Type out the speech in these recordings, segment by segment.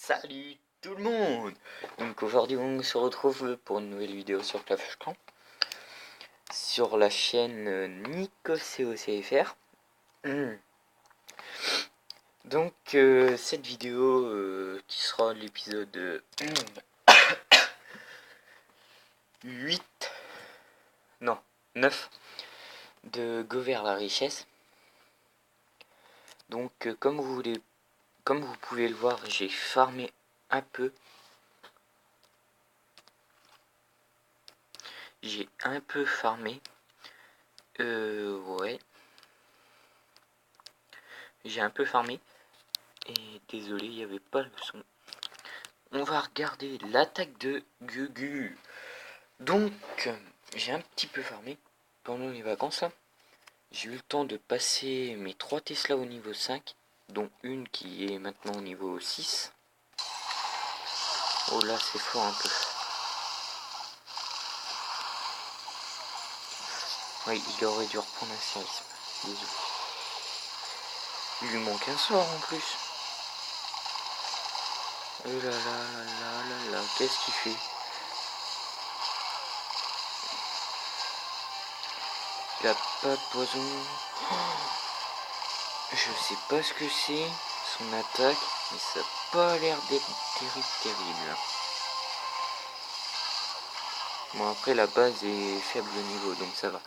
Salut tout le monde. Donc aujourd'hui on se retrouve pour une nouvelle vidéo sur Clash of Clans sur la chaîne NicoCOCFR. Donc cette vidéo qui sera l'épisode 8, non 9 de Go vers la richesse. Donc comme vous pouvez le voir, j'ai farmé un peu. J'ai un peu farmé. Ouais. J'ai un peu farmé. Et désolé, il n'y avait pas le son. On va regarder l'attaque de Gugu. Donc, j'ai un petit peu farmé pendant les vacances là. J'ai eu le temps de passer mes 3 Tesla au niveau 5, dont une qui est maintenant au niveau 6. Oh là, c'est fort un peu. Oui, il aurait dû reprendre un séisme. Désolé. Il lui manque un sort en plus. Oh là là là là là là, qu'est-ce qu'il fait? Il a pas de poison. Je sais pas ce que c'est, son attaque, mais ça n'a pas l'air d'être terrible. Bon, après la base est faible au niveau, donc ça va.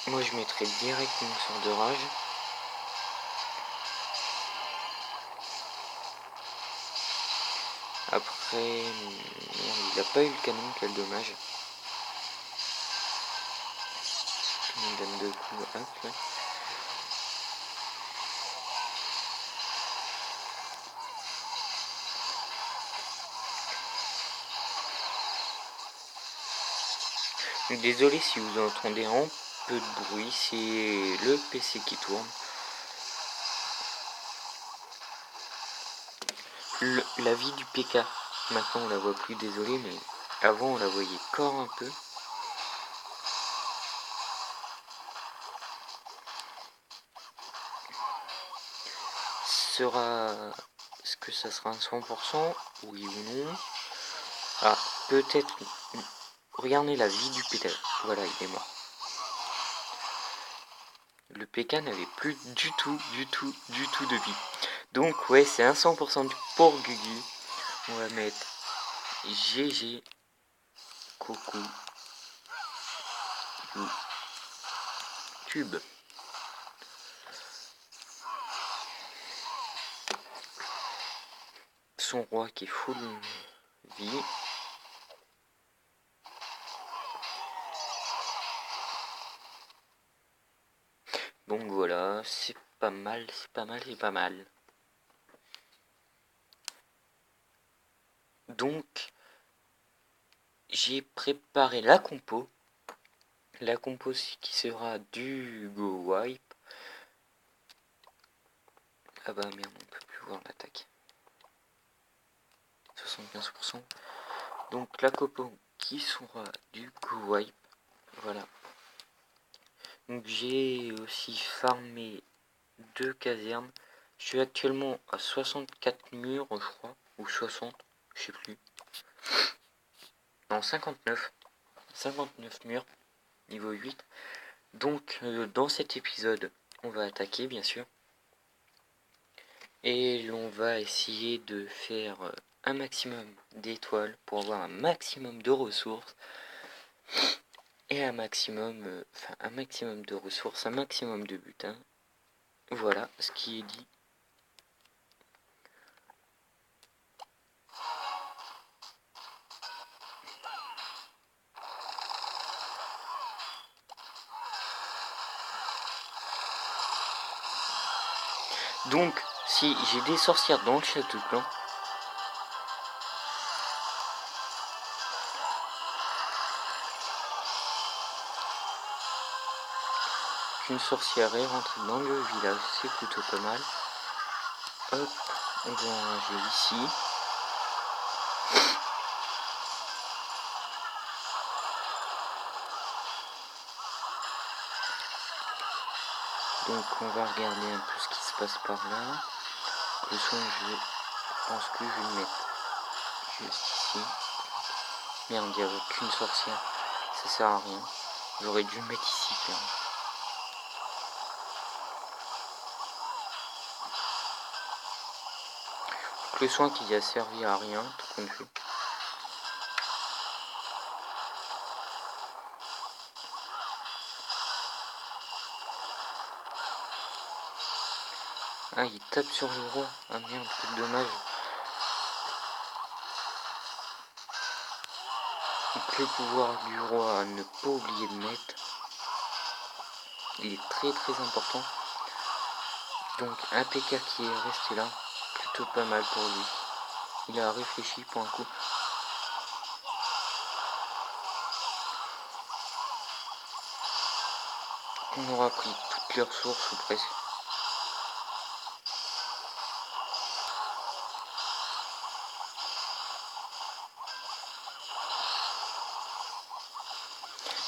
Moi je mettrai direct mon sort de rage. Après, il a pas eu le canon, quel dommage. Il me donne 2 coups, hop là. Désolé si vous entendez un peu de bruit, c'est le PC qui tourne. La vie du PK, maintenant on la voit plus, désolé, mais avant on la voyait encore un peu. Est-ce que ça sera un 100%? Oui ou non? Ah, peut-être. Regardez la vie du PK. Voilà, il est mort. Le PK n'avait plus du tout de vie. Donc ouais, c'est un 100% pour Gugu. On va mettre GG Coucou YouTube. Son roi qui est full vie. Donc voilà, c'est pas mal. Donc j'ai préparé la compo. La compo qui sera du Go Wipe. Ah bah merde, on peut plus voir l'attaque. 75%. Donc la compo qui sera du Go Wipe. Voilà. Donc j'ai aussi farmé 2 casernes. Je suis actuellement à 64 murs, je crois. Ou 60, je sais plus. Non, 59. 59 murs, niveau 8. Donc dans cet épisode, on va attaquer bien sûr. Et l'on va essayer de faire un maximum d'étoiles pour avoir un maximum de ressources. Et un maximum de ressources, un maximum de butin. Voilà ce qui est dit. Donc, si j'ai des sorcières dans le château clan, qu'une sorcière est rentrée dans le village, c'est plutôt pas mal. Hop, on va ranger ici. Donc on va regarder un peu ce qui se passe par là. Le son, je pense que je vais le mettre juste ici. Merde, il n'y avait qu'une sorcière. Ça sert à rien. J'aurais dû le mettre ici quand même. Le soin qui a servi à rien, tout compte fait. Ah, il tape sur le roi. Ah merde, quel dommage. Donc, le pouvoir du roi à ne pas oublier de mettre. Il est très important. Donc un PK qui est resté là, plutôt pas mal pour lui. Il a réfléchi pour un coup. On aura pris toutes les ressources ou presque.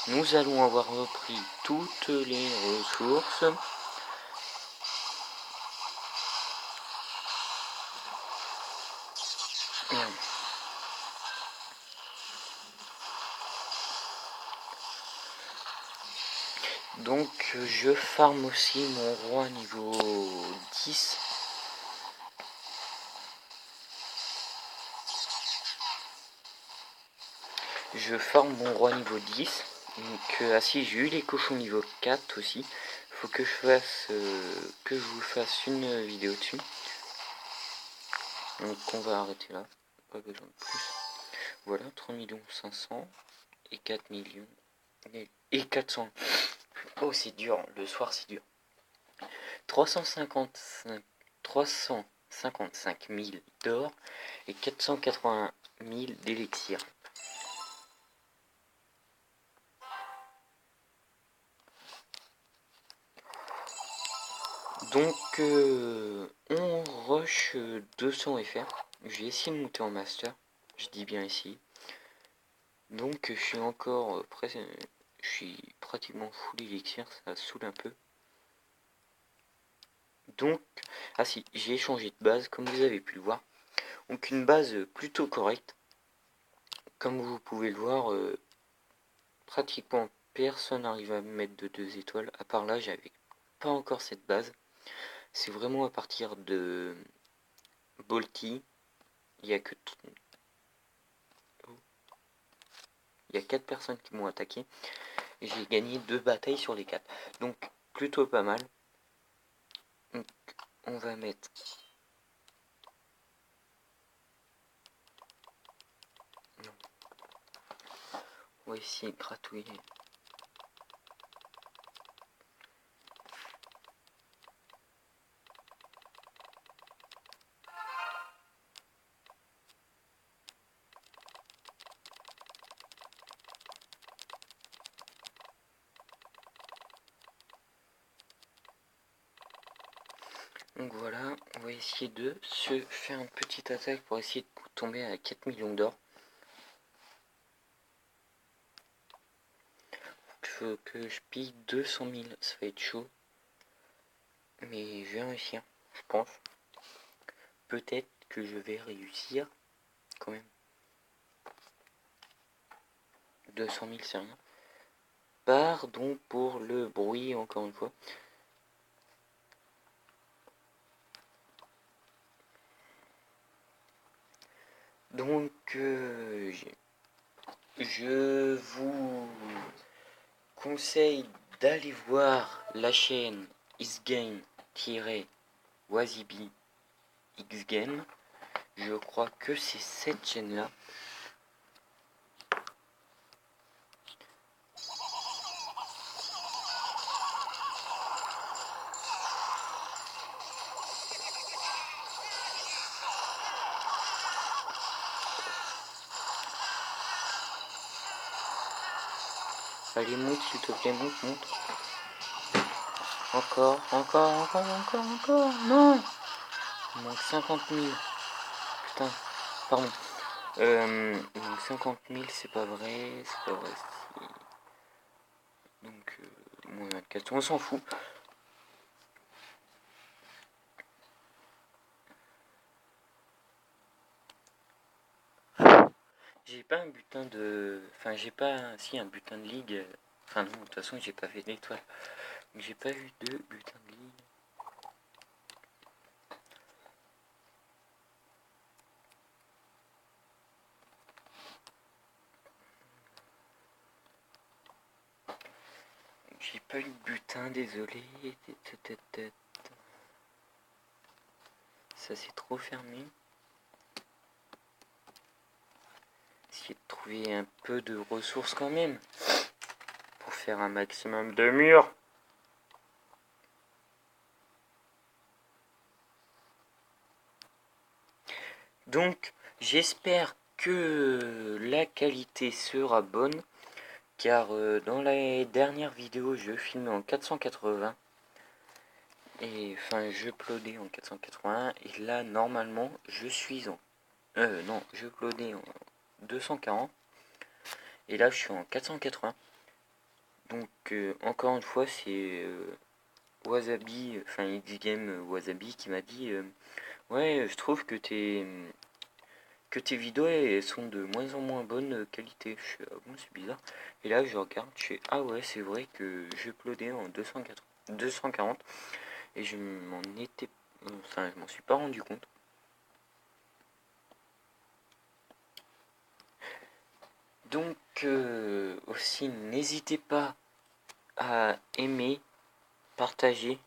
Nous allons avoir repris toutes les ressources. Donc je farm aussi mon roi niveau 10. Je farm mon roi niveau 10. Donc ah si, j'ai eu les cochons niveau 4 aussi. Faut que je vous fasse une vidéo dessus. Donc on va arrêter là. Pas besoin de plus. Voilà, 3 500 et 4 millions et 400. Oh c'est dur, le soir c'est dur. 355 000 d'or et 480 000 d'élixir. Donc on rush 200 FR. J'ai essayé de monter en master. Je dis bien ici. Donc je suis encore presque. Je suis pratiquement full élixir, ça saoule un peu. Donc, ah si, j'ai changé de base, comme vous avez pu le voir. Donc une base plutôt correcte. Comme vous pouvez le voir, pratiquement personne n'arrive à me mettre de 2 étoiles. À part là, j'avais pas encore cette base. C'est vraiment à partir de Bolty. Il y a que il y a 4 personnes qui m'ont attaqué. Et j'ai gagné 2 batailles sur les 4. Donc plutôt pas mal. Donc on va mettre. Non. On va essayer de gratouiller. Donc voilà, on va essayer de se faire une petite attaque pour essayer de tomber à 4 millions d'or. Il faut que je pille 200 000, ça va être chaud. Mais je vais réussir, je pense. Peut-être que je vais réussir quand même. 200 000 c'est rien. Pardon pour le bruit encore une fois. Donc je vous conseille d'aller voir la chaîne isgame-wazibi xgame. Je crois que c'est cette chaîne là. Allez, monte s'il te plaît, monte. Encore. Non. Il manque 50 000. Putain, pardon. Il manque 50 000, c'est pas vrai. Donc, moins 24, on s'en fout. J'ai pas un butin de... Enfin, j'ai pas... Si, un butin de ligue. Enfin, non, de toute façon, j'ai pas fait d'étoile. J'ai pas eu de butin de ligue. J'ai pas eu de butin, désolé. Ça c'est trop fermé. Essayer de trouver un peu de ressources quand même. Pour faire un maximum de murs. Donc, j'espère que la qualité sera bonne. Car dans la dernière vidéo, je filmais en 480. Et enfin, je uploadais en 480. Et là, normalement, je suis en... non, je uploadais en 240. Et là, je suis en 480. Donc, encore une fois, c'est Wasabi, enfin, X-Game Wasabi qui m'a dit ouais, je trouve que tes vidéos elles sont de moins en moins bonne qualité. Je suis, ah bon, c'est bizarre. Et là, je regarde, je fais, ah ouais, c'est vrai que j'ai uploadé en 240 et je m'en étais. Enfin, je m'en suis pas rendu compte. Donc, aussi, n'hésitez pas à aimer, partager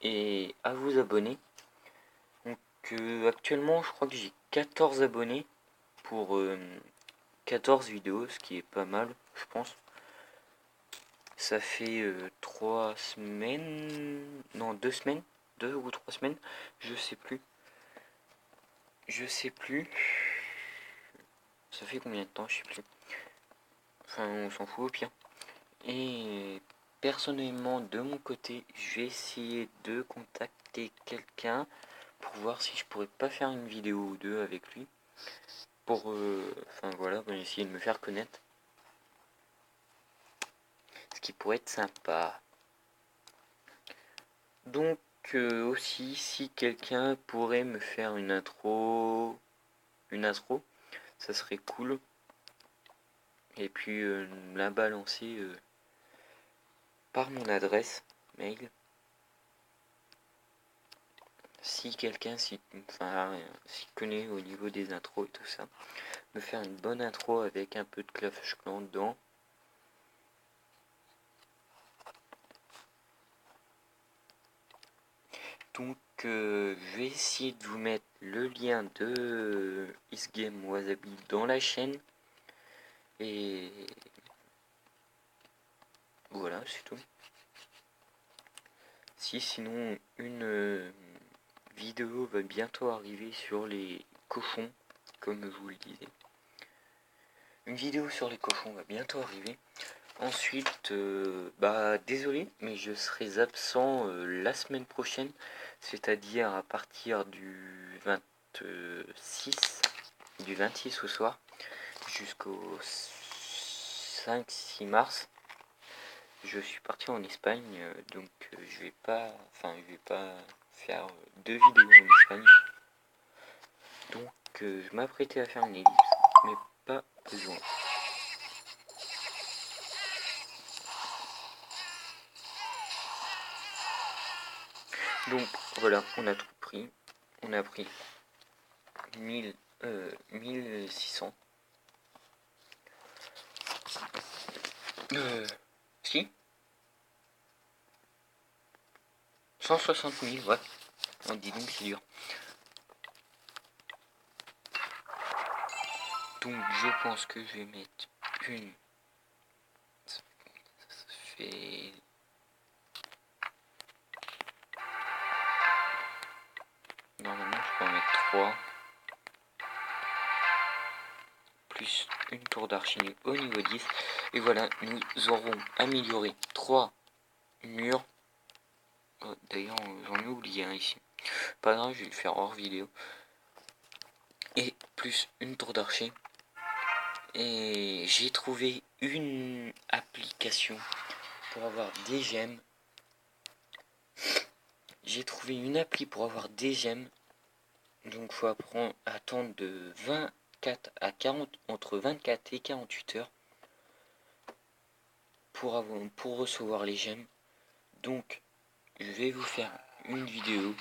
et à vous abonner. Donc, actuellement, je crois que j'ai 14 abonnés pour 14 vidéos, ce qui est pas mal, je pense. Ça fait 3 semaines, non 2 semaines, 2 ou 3 semaines, je sais plus. Je sais plus. Ça fait combien de temps, je sais plus. Enfin, on s'en fout au pire. Et personnellement, de mon côté, je vais essayer de contacter quelqu'un pour voir si je pourrais pas faire une vidéo ou deux avec lui. Pour, enfin voilà, essayer de me faire connaître. Ce qui pourrait être sympa. Donc aussi, si quelqu'un pourrait me faire une intro, ça serait cool. Et puis la balancer par mon adresse mail. Si quelqu'un s'y connaît au niveau des intros et tout ça, me faire une bonne intro avec un peu de Clash Clan dedans. Donc je vais essayer de vous mettre le lien de X-Game Wasabi dans la chaîne. Et voilà, c'est tout. Sinon une vidéo va bientôt arriver sur les cochons, comme je vous le disais. Une vidéo sur les cochons va bientôt arriver. Ensuite, désolé, mais je serai absent la semaine prochaine, c'est-à-dire à partir du 26 au soir, jusqu'au 5-6 mars. Je suis parti en Espagne, donc je vais pas faire deux vidéos en Espagne. Donc je m'apprêtais à faire une ellipse, mais pas besoin. Donc voilà, on a tout pris. On a pris 1600. Si 160 000, ouais. On dit donc c'est dur. Donc je pense que je vais mettre une. Ça fait. Normalement je peux en mettre 3. Plus une tour d'archimie au niveau 10. Et voilà, nous aurons amélioré 3 murs. Oh, d'ailleurs, j'en ai oublié un ici. Pas grave, je vais le faire hors vidéo. Et plus une tour d'archer. Et j'ai trouvé une application pour avoir des gemmes. J'ai trouvé une appli pour avoir des gemmes. Donc faut attendre de 20 entre 24 et 48 heures pour recevoir les gemmes. Donc je vais vous faire une vidéo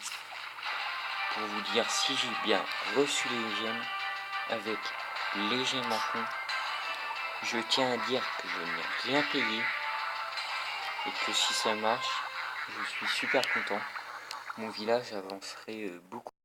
pour vous dire si j'ai bien reçu les gemmes avec les gemmes en fond. Je tiens à dire que je n'ai rien payé et que si ça marche, je suis super content. Mon village avancerait beaucoup.